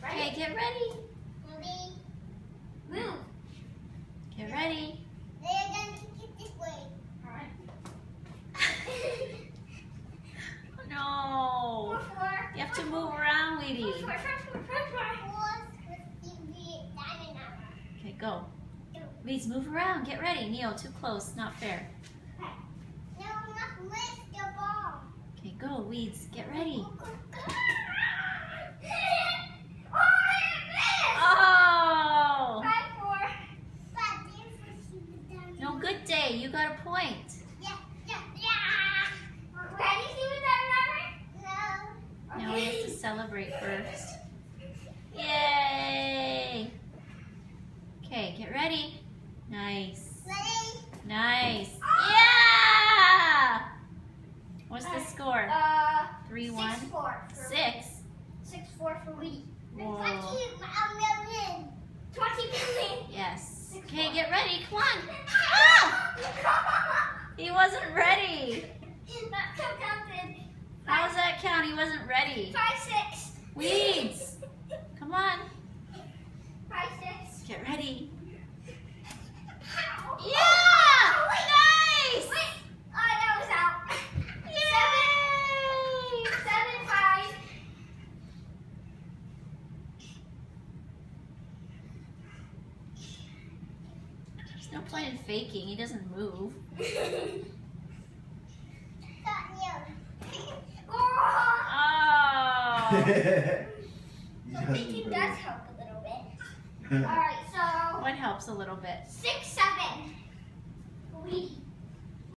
Okay, get ready. Move. Get ready. They're going to kick it this way. Alright. No. You have to move around, Weedy. Okay, go. Weeds, move around. Get ready. Neo, too close. Not fair. No, not lift the ball. Okay, go, Weeds. Get ready. Oh! No, good day. You got a point. Now we have to celebrate first. Yay! Okay, get ready. Nice. Nice. Yeah! What's the score? 3-1. 6. 6-4 for Weedy. Whoa. 20 million. Yes. Okay, get ready. Come on. Ah! He wasn't ready. Not so counted. How does that count? He wasn't ready. 5-6. Weeds. Come on. 5-6. Get ready. Yeah! Nice! Wait. Oh, that was out. Yay! 7-5. There's no point in faking. He doesn't move. Oh! Thinking does help a little bit. Alright, so What helps a little bit? 6-7. Weedy.